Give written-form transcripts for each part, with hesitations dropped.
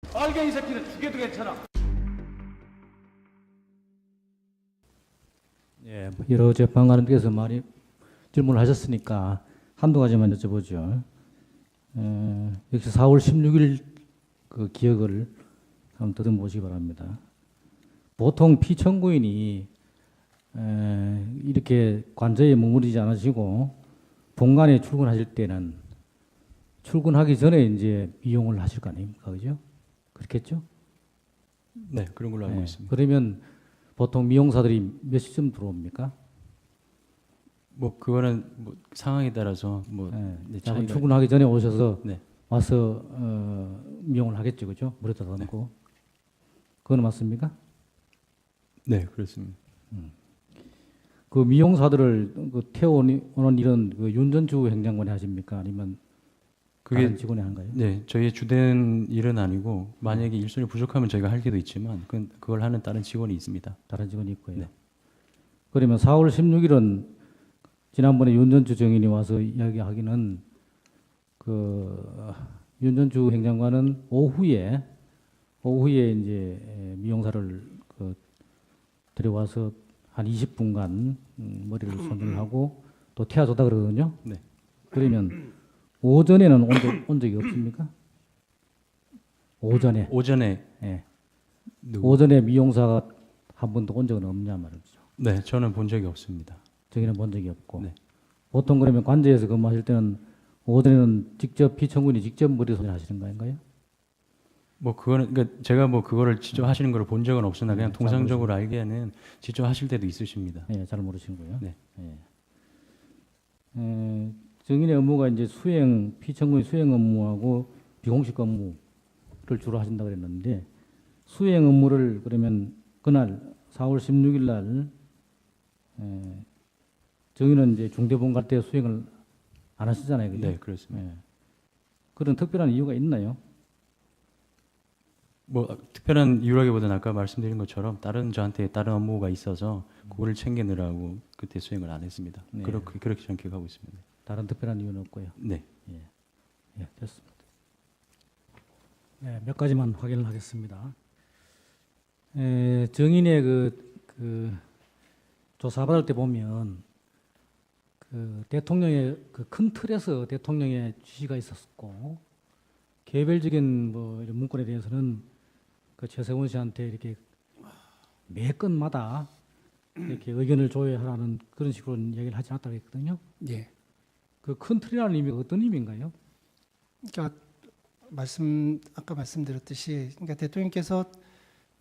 빨갱이 새끼는 죽여도 괜찮아. 예, 여러 재판관님께서 많이 질문을 하셨으니까 한두 가지만 여쭤보죠. 역시 4월 16일 그 기억을 한번 더듬어 보시기 바랍니다. 보통 피청구인이 이렇게 관저에 머무르지 않으시고 본관에 출근하실 때는 출근하기 전에 이제 이용을 하실 거 아닙니까? 그죠? 그렇겠죠? 네, 그런 걸로 알고 있습니다. 그러면 보통 미용사들이 몇 시쯤 들어옵니까? 뭐 그거는 뭐 상황에 따라서 뭐 네, 자, 그럼 차이가- 출근하기 전에 오셔서 네. 와서 미용을 하겠죠, 그죠? 물에다 담고. 그건 맞습니까? 네, 그렇습니다. 그 미용사들을 그 태워오는 일은 그 윤전주 행장관이 하십니까? 아니면 그게 다른 직원이 하는가요? 네, 저희의 주된 일은 아니고 만약에 일손이 부족하면 저희가 할 때도 있지만 그걸 하는 다른 직원이 있습니다. 다른 직원이 있고요. 네. 그러면 4월 16일은 지난번에 윤전주 정인이 와서 이야기하기는 그 윤전주 행장관은 오후에 이제 미용사를 그 데려와서 한 20분간 머리를 손질을 하고 또 태워줬다 그러거든요. 네. 그러면 오전에는 온 적이 없습니까? 오전에. 예. 누구? 오전에 미용사가 한 번도 온 적은 없냐 말이죠. 네, 저는 본 적이 없습니다. 저기는 본 적이 없고. 네. 보통 그러면 관제에서 근무하실 때는 오전에는 직접 피청군이 직접 머리 손질 하시는 거인가요? 뭐 그거는 그러니까 제가 뭐 그거를 직접 하시는 걸 본 적은 없으나 그냥 잘 통상적으로 알기에는 직접 하실 때도 있으십니다. 예, 잘 모르시고요. 네. 예. 정인의 업무가 이제 피청군이 수행 업무하고 비공식 업무를 주로 하신다 그랬는데 수행 업무를 그러면 그날 4월 16일 날 정인은 이제 중대본 갈 때 수행을 안 하시잖아요, 그죠? 네, 그렇습니다. 예. 그런 특별한 이유가 있나요? 뭐 특별한 이유라기보다는 아까 말씀드린 것처럼 저한테 다른 업무가 있어서 그거를 챙기느라고 그때 수행을 안 했습니다. 네. 그렇게 저는 기억하고 있습니다. 다른 특별한 이유는 없고요. 네. 예, 됐습니다. 네, 몇 가지만 확인을 하겠습니다. 정인의 그 조사받을 때 보면 그 대통령의 그 큰 틀에서 대통령의 지시가 있었고 개별적인 뭐 이런 문건에 대해서는 그 최세원 씨한테 이렇게 매 건마다 이렇게 의견을 조회하라는 그런 식으로 얘기를 하지 않았다고 했거든요. 예. 그 큰 틀이라는 의미가 어떤 의미인가요? 그러니까 아까 말씀드렸듯이 그러니까 대통령께서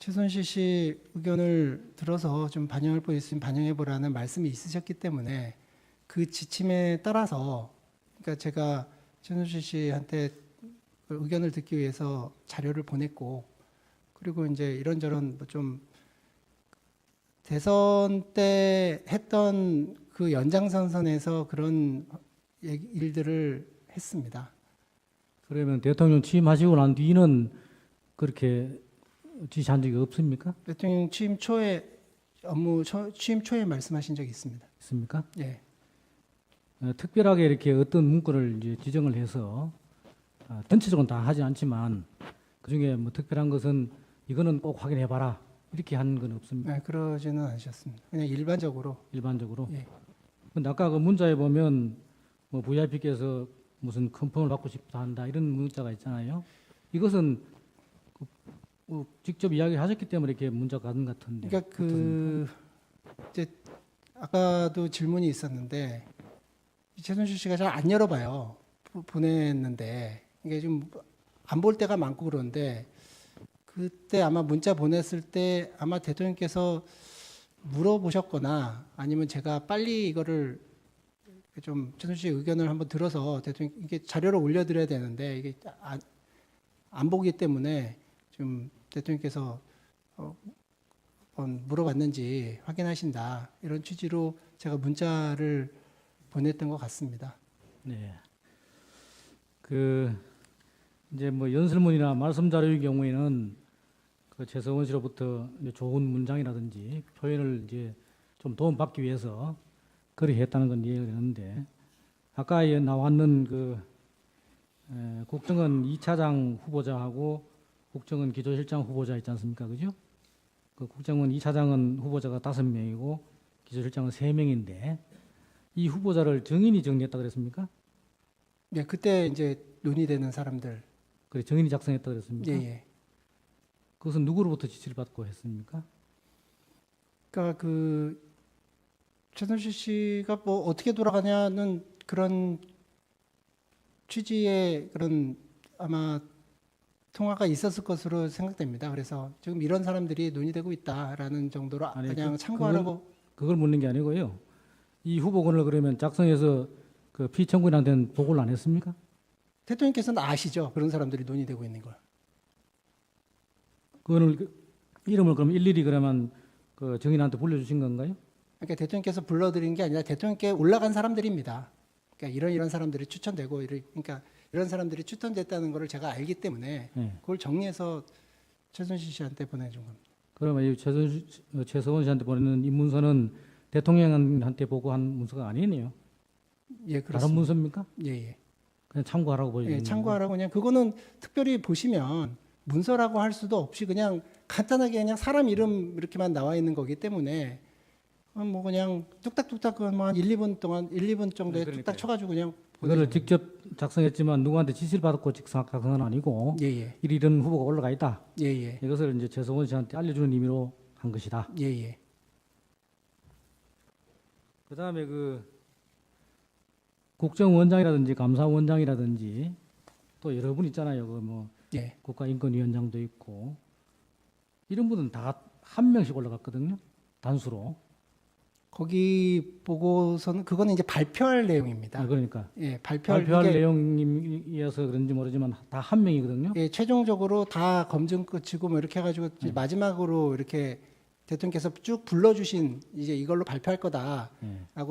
최순실 씨 의견을 들어서 좀 반영할 거 있으면 반영해 보라는 말씀이 있으셨기 때문에 그 지침에 따라서 그러니까 제가 최순실 씨한테 의견을 듣기 위해서 자료를 보냈고 그리고 이제 이런저런 뭐 좀 대선 때 했던 그 연장선상에서 그런 일들을 했습니다. 그러면 대통령 취임하시고 난 뒤는 그렇게 지시한 적이 없습니까? 대통령 취임 초에 취임 초에 말씀하신 적이 있습니다. 있습니까? 예. 특별하게 이렇게 어떤 문구를 이제 지정을 해서 전체적으로 다 하지 않지만 그 중에 뭐 특별한 것은 이거는 꼭 확인해봐라 이렇게 한 건 없습니다. 네, 그러지는 않으셨습니다. 그냥 일반적으로. 일반적으로. 예. 근데 아까 그 문자에 보면 뭐 VIP께서 무슨 컨펌을 받고 싶다 한다 이런 문자가 있잖아요. 이것은 직접 이야기하셨기 때문에 이렇게 문자가 가는 것 같은데. 그러니까 이제 아까도 질문이 있었는데 최순실 씨가 잘 안 열어봐요. 보냈는데 이게 좀 안 볼 때가 많고 그런데 그때 아마 문자 보냈을 때 아마 대통령께서 물어보셨거나 아니면 제가 빨리 이거를 좀 최순실 씨 의견을 한번 들어서 대통령 이게 자료를 올려드려야 되는데 이게 안 보기 때문에 좀 대통령께서 물어봤는지 확인하신다 이런 취지로 제가 문자를 보냈던 것 같습니다. 네. 이제 뭐 연설문이나 말씀 자료의 경우에는 그 최서원 씨로부터 이제 좋은 문장이라든지 표현을 이제 좀 도움받기 위해서 그렇게 했다는 건 이해가 되는데 아까 나왔는 국정원 2차장 후보자하고 국정원 기조실장 후보자 있지 않습니까? 그죠? 그 국정원 2차장은 후보자가 5명이고 기조실장은 3명인데 이 후보자를 정인이 정리했다 그랬습니까? 네, 그때 이제 논의되는 사람들. 그래 정인이 작성했다 그랬습니까? 예, 예. 그것은 누구로부터 지시를 받고 했습니까? 그러니까 그 최순실 씨가 뭐 어떻게 돌아가냐는 그런 취지의 그런 아마 통화가 있었을 것으로 생각됩니다. 그래서 지금 이런 사람들이 논의되고 있다라는 정도로 아니, 그냥 참고하라고. 그걸 묻는 게 아니고요. 이 후보군을 그러면 작성해서 그 피청구인한테는 보고를 안 했습니까? 대통령께서는 아시죠? 그런 사람들이 논의되고 있는 걸. 그거를 이름을 그럼 일일이 그러면 그 정인한테 불러주신 건가요? 그러니까 대통령께서 불러드린 게 아니라 대통령께 올라간 사람들입니다. 그러니까 이런 사람들이 추천되고 그러니까 이런 사람들이 추천됐다는 것을 제가 알기 때문에 네. 그걸 정리해서 최순실 씨한테 보내준 겁니다. 그러면 이 최서원 씨한테 보내는 이 문서는 대통령한테 보고한 문서가 아니네요. 예, 다른 그렇습니다. 문서입니까? 예, 예. 그냥 참고하라고 보여주는 예, 참고하라고 그냥 그거는 특별히 보시면 문서라고 할 수도 없이 그냥 간단하게 그냥 사람 이름 이렇게만 나와 있는 거기 때문에 뭐 그냥 뚝딱뚝딱 뭐한 1, 2분 동안 1, 2분 정도에 그러니까요. 뚝딱 쳐가지고 그냥 그거를 직접 작성했지만 누구한테 지시를 받고 작성은 아니고 예예 이런 후보가 올라가 있다. 예예 이것을 이제 최서원 씨한테 알려주는 의미로 한 것이다. 예예 그다음에 그 국정원장이라든지 감사원장이라든지 또 여러 분 있잖아요. 그 뭐 예. 국가인권위원장도 있고 이런 분은 다 한 명씩 올라갔거든요. 단수로. 거기 보고서는 그거는 이제 발표할 내용입니다. 아, 그러니까 예, 발표할 이게, 내용이어서 그런지 모르지만 다 한 명이거든요. 예, 최종적으로 다 검증 끝이고 뭐 이렇게 해가지고 이제 마지막으로 이렇게 대통령께서 쭉 불러주신 이제 이걸로 발표할 거다라고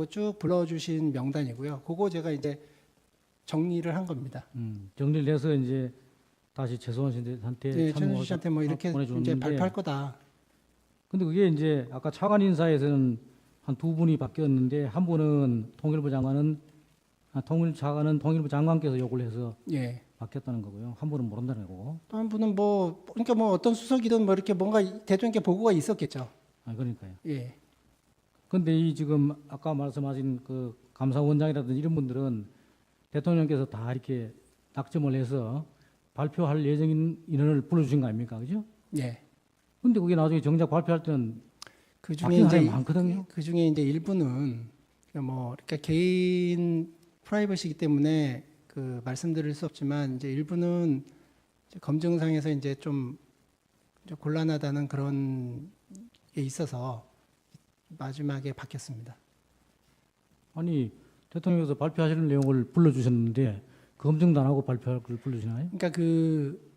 예. 쭉 불러주신 명단이고요. 그거 제가 이제 정리를 한 겁니다. 정리를 해서 이제 다시 최소원 씨한테 예, 최순실 씨한테 뭐 이렇게 보내주는데 이제 발표할 거다. 근데 그게 이제 아까 차관 인사에서는 한 두 분이 바뀌었는데 한 분은 통일부 장관은 통일부 장관께서 요구를 해서 예. 바뀌었다는 거고요. 한 분은 모른다는 거고. 또 한 분은 뭐 그러니까 뭐 어떤 수석이든 뭐 이렇게 뭔가 대통령께 보고가 있었겠죠. 아 그러니까요. 예. 근데 이 지금 아까 말씀하신 그 감사원장이라든지 이런 분들은 대통령께서 다 이렇게 낙점을 해서 발표할 예정인 인원을 불러주신 거 아닙니까? 그죠? 예. 근데 그게 나중에 정작 발표할 때는 그 중에 바뀐 이제 사람이 많거든요. 그 중에 이제 일부는 뭐 그러니까 개인 프라이버시이기 때문에 그 말씀드릴 수 없지만 이제 일부는 이제 검증상에서 이제 좀 곤란하다는 그런 게 있어서 마지막에 바뀌었습니다. 아니 대통령께서 발표하시는 내용을 불러주셨는데 검증도 안 하고 발표할 걸 불러주시나요? 그러니까 그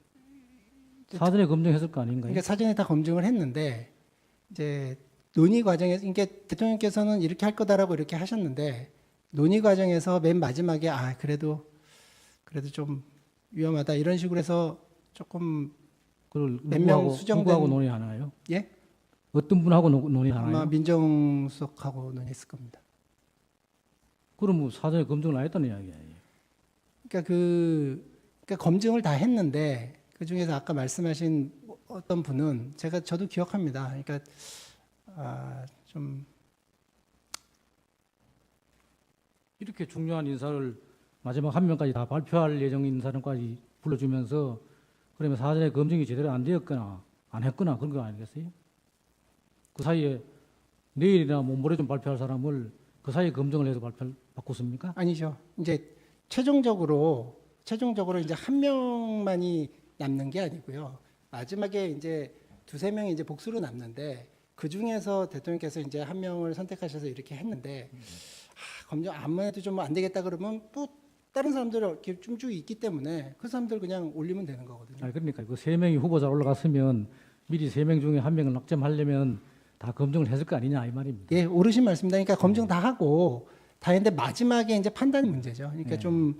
사전에 검증했을 거 아닌가요? 그러니까 사전에 다 검증을 했는데 이제 논의 과정에서 그러니까 대통령께서는 이렇게 할 거다라고 이렇게 하셨는데 논의 과정에서 맨 마지막에 그래도 좀 위험하다 이런 식으로 해서 조금 그걸 몇명 누구하고, 수정된- 누구하고 논의하나요? 예? 어떤 분하고 아마 논의하나요? 민정수석하고 논의했을 겁니다. 그럼 뭐 사전에 검증을 안 했다는 이야기예요. 그러니까 그러니까 검증을 다 했는데 그 중에서 아까 말씀하신 어떤 분은 저도 기억합니다. 그러니까 좀 이렇게 중요한 인사를 마지막 한 명까지 다 발표할 예정인 사람까지 불러주면서 그러면 사전에 검증이 제대로 안 되었거나 안 했거나 그런 거 아니겠어요? 그 사이에 내일이나 뭐 모레 좀 발표할 사람을 그 사이에 검증을 해서 바꿨습니까? 아니죠. 이제 최종적으로 이제 한 명만이 남는 게 아니고요. 마지막에 이제 두세 명이 이제 복수로 남는데 그 중에서 대통령께서 이제 한 명을 선택하셔서 이렇게 했는데 검증 아무래도 좀 안 되겠다 그러면 또 다른 사람들이 이렇게 좀 쭉 있기 때문에 그 사람들 그냥 올리면 되는 거거든요. 아니 그러니까 그 세 명이 후보자 올라갔으면 미리 세 명 중에 한 명을 낙점하려면 다 검증을 했을 거 아니냐 이 말입니다. 예, 오르신 말씀입니다. 그러니까 검증 다 하고 다 했는데 마지막에 이제 판단이 문제죠. 그러니까 좀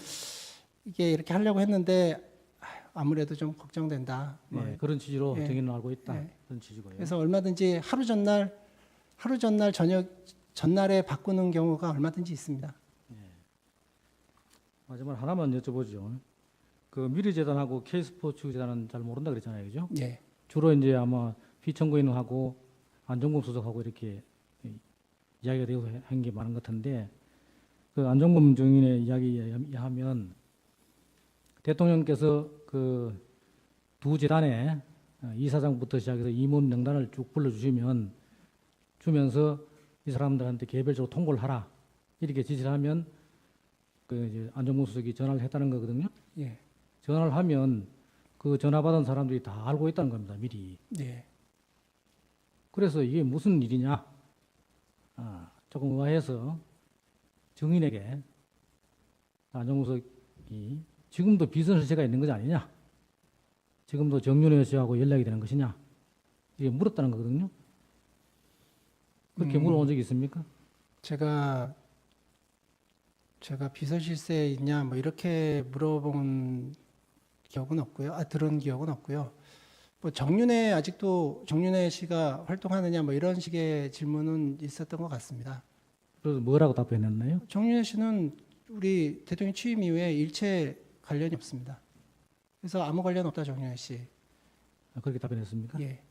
이게 이렇게 하려고 했는데 아무래도 좀 걱정된다. 뭐 네, 그런 취지로 예. 정의는 알고 있다. 예. 그런 취지고요. 그래서 얼마든지 하루 전날 전날에 바꾸는 경우가 얼마든지 있습니다. 마지막 하나만 여쭤보죠. 그 미래재단하고 K스포츠재단은 잘 모른다 그랬잖아요, 그죠? 예. 주로 이제 아마 피청구인하고 안종범 수석하고 이렇게 이야기가 되고 한 게 많은 것 같은데 그 안종범 증인의 이야기에 의하면 대통령께서 그 두 재단에 이사장부터 시작해서 임원 명단을 쭉 불러주시면 주면서 이 사람들한테 개별적으로 통보를 하라 이렇게 지시를 하면 그 이제 안종범 수석이 전화를 했다는 거거든요. 예. 전화를 하면 그 전화 받은 사람들이 다 알고 있다는 겁니다, 미리. 예. 그래서 이게 무슨 일이냐? 조금 의아해서 증인에게 안종범이 지금도 비선실세가 있는 것이 아니냐? 지금도 정윤회 씨하고 연락이 되는 것이냐? 이게 물었다는 거거든요. 그렇게 물어본 적이 있습니까? 제가 비서실세 있냐 뭐 이렇게 물어본 기억은 없고요. 들은 기억은 없고요. 뭐 아직도 정윤회 씨가 활동하느냐 뭐 이런 식의 질문은 있었던 것 같습니다. 그래서 뭐라고 답변했나요? 정윤회 씨는 우리 대통령 취임 이후에 일체 관련이 없습니다. 그래서 아무 관련 없다 정윤회 씨. 그렇게 답변했습니까? 예.